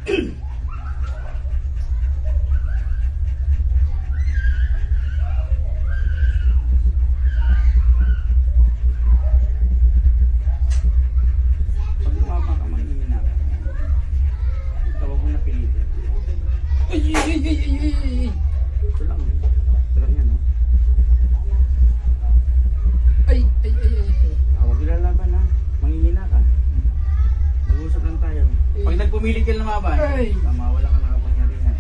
Ito lang. Ito lang yan, no? Ay. Huwag ilalaban, ha? Manghihina ka. Mag-usap lang tayo. Pag nagpumilit ka lumaban, mawala ka nakapangyarihan.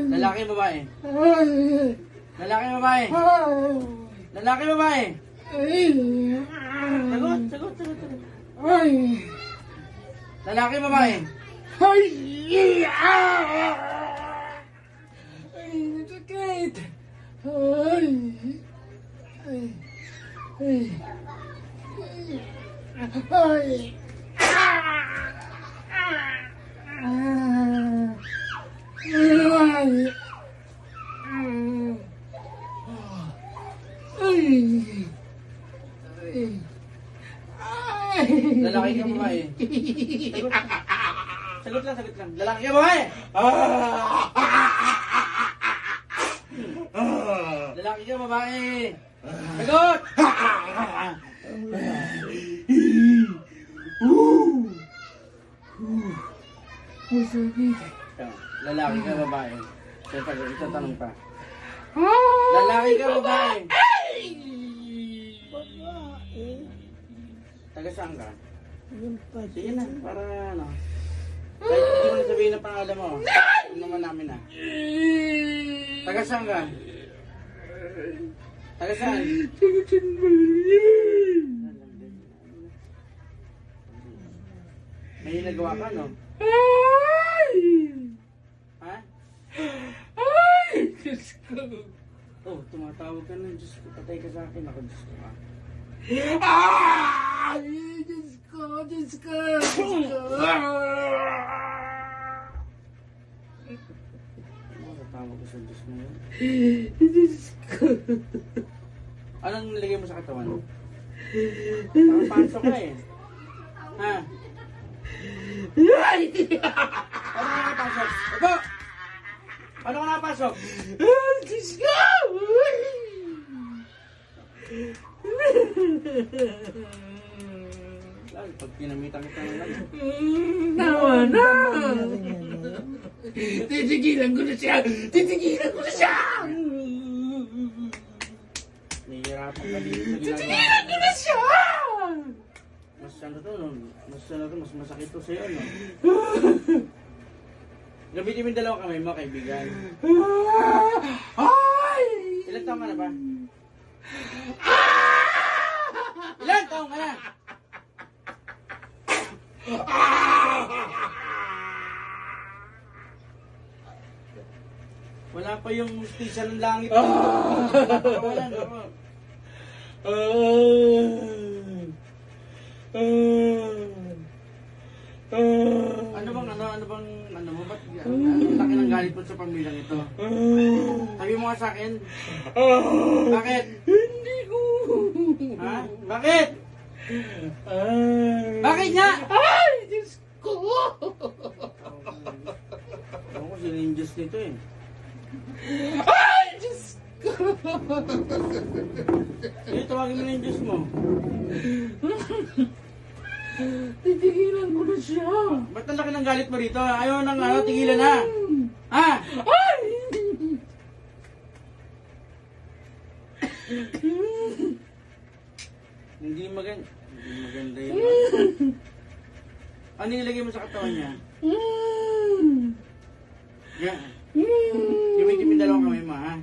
Lalaki babae? Lalaki babae? Lalaki babae? Sagot. Lalaki babae? Sakit. Lalaki ka babae? Sagot lang. Lalaki ka babae? Lalaki ka babae? Sagot! Lalaki ka babae? Ito tanong pa. Lalaki ka babae? Taga saan ka? Sige na, para ano. Kahit hindi mo na sabihin ang pangalan mo. Ano naman namin na. Taga saan ka? Taga saan? May nagawa ka, no? Ha? Diyos ko. Oh, tumatawag ka na. Diyos ko, patay ka sa akin. Ako, Diyos ko ka. Diyos ko. Tatawag ko sa Diyos mo yun. Diyos ko. Anong nilagay mo sa katawan? Parang pasok ka eh. Ha? Paano ka nakapasok? Opo! Paano ka nakapasok? Diyos ko. Lalo, pag pinamitan kita ng lang. Nawa na. Titigilan ko na siya. Nahihirapan ka dito sa ginagawa. Titigilan ko na siya. Mas masakit to sa'yo, no? Gamitin mo yung dalawang kamay mo, kaibigan. Ilan taong ka na ba? Ilan taong ka na? Wala pa yung pisa ng langit. Wala, no? Ano mo, ba't ang laki ng galit mo sa pamilyang ito? Sabi mo nga sa akin. Bakit? Hindi ko. Ha? Bakit? Bakit nga? Ay, Diyos ko. Ako sila yung Diyos nito eh. Ay, Diyos ko. Eh, tawagin mo na yung Diyos mo. Titigilan ko na siya. Ba't ang laki ng galit mo rito? Ayaw nang ano, tigilan na. Ha? Ay! Hindi maganda yun. Ano nilagay mo sa katawan niya? Yeah. Gamitin mo yung dalawang kamay mo, ha?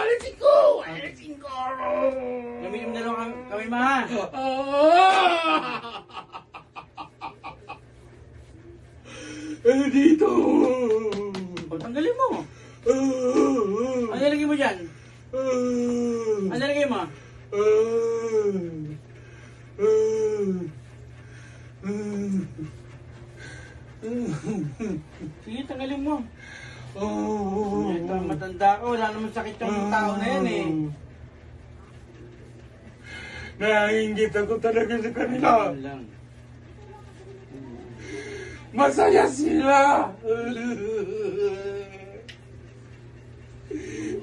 Alisin ko! Luminom na lang kami ma ha. Dito. O, tanggalin mo. Ano nilagay mo dyan? Ano nilagay mo? Sige, tanggalin mo. Ito, matanda ka. Wala naman sakit yung tao na yan eh. Naiingit ako talaga sa kanila. Ayun lang. Masaya sila.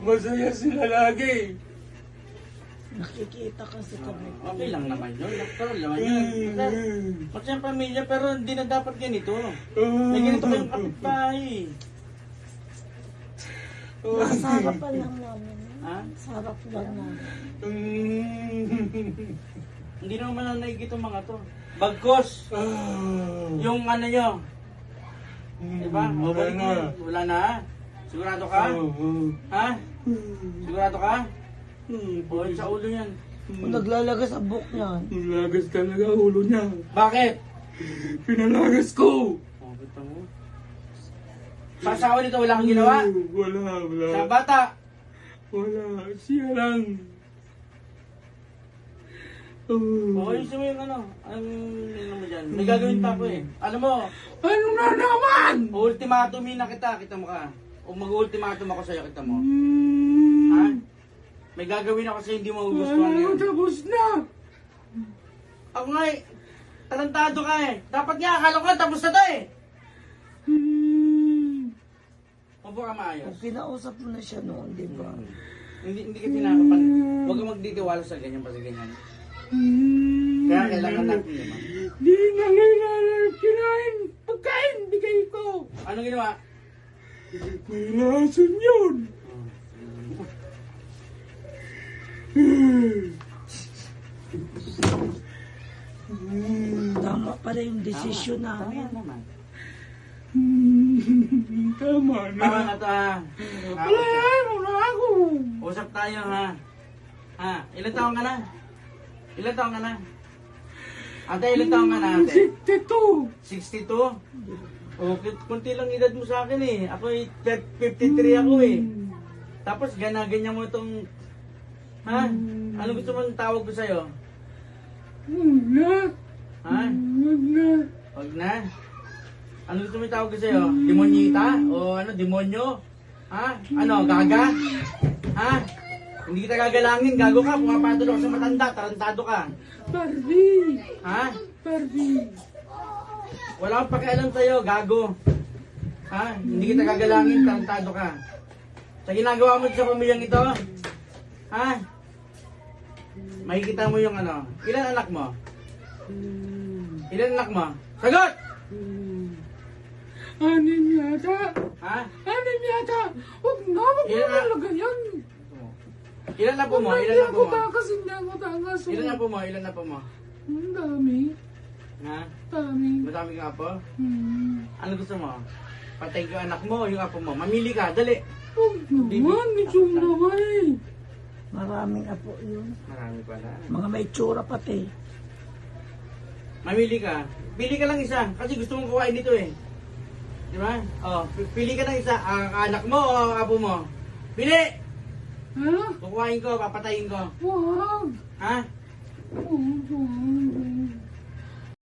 Masaya sila lagi. Nakikita kasi kami. Okay lang naman yun. Natural naman yun. Kasi ang pamilya pero hindi na dapat ganito. May ganito kayong kapitbahay. Nasa harapan lang namin. Ha? Sa harap lang namin. Hindi naman na nakikita mga to. Bagkos. Yung ano nyo. Diba? O, Wala na. Wala na. Sigurado ka? Ha? Sigurado ka? O, sa ulo yan. Kung naglalagas ang buhok niyan. Lagas talaga ulo niya. Bakit? Pinalagas ko. O, kita mo. Sa asawa nito wala kang ginawa? Wala. Sa bata? Wala. Siya lang. O, ayusin mo yung ano. Ano mo dyan? May gagawin pa ako eh. Alam mo, Ano na naman? ultimatum na kita. Kita mo ka. O mag-ultimatum ako sa'yo, kita mo. Ha? May gagawin ako sa'yo, hindi mo gustuhan Ano, yun. tapos na. Ako nga eh, talentado ka eh. Dapat nga, akala ko tapos na to eh. Mabuo ka maayos. Kung kinausap mo na siya noon, di ba? Hindi ka tinakapan. Huwag kang magditiwala sa ganyan pa sa ganyan. Kaya kailangan natin naman. Di na kailangan kinain. Pagkain, bigay ko. Anong ginawa? May lason yun. Tama pala yung desisyon Tama namin. naman. Tama na. Tama na to ha. Wala ako. Usap tayo ha. Ha? Ilan taong ka na? Ilan taong ka na? Ate, ilan taong ka na ate? 62. 62? Oh, kunti lang edad mo sa akin eh. Ako 53 ako eh. Tapos ganyan mo itong... Ha? Ano gusto mo tawag ko sa'yo? Wala. Ha? Wala. Huwag na. Ano gusto mo tawag ko sa'yo? Demonyita? O ano, demonyo? Ha? Ano, gaga? Ha? Hindi kita gagalangin, gago ka. Pumapatol ako sa matanda, tarantado ka. Barbie. Ha? Barbie. Wala akong pakialam sa'yo, gago. Ha? Hindi kita gagalangin, tarantado ka. Sa ginagawa mo sa pamilyang ito, ha? Makikita mo yung ano. Ilan anak mo? Ilan anak mo? Sagot! Anim yata. Ha? Anim yata. Huwag na, huwag mo Ilan na- talaga yan. Ilan na po mo? Hindi Ilan na ako po mo? takas, hindi ako takas. Ilan na po mo? Ilan na po mo? Ang dami. Ha? Dami. Madami kang apo? Hmm. Ano gusto mo? Patay ko anak mo o yung apo mo? Mamili ka, dali. Huwag naman, medyo naman eh. Maraming apo yun. Marami pala. Mga may tsura pati. Mamili ka. Pili ka lang isa kasi gusto mong kuhain dito eh. Di ba? Oh, pili ka ng isa. Ang anak mo o ang apo mo? Pili! Ha? Kukuhain ko, papatayin ko. Huwag. Ha? Huwag.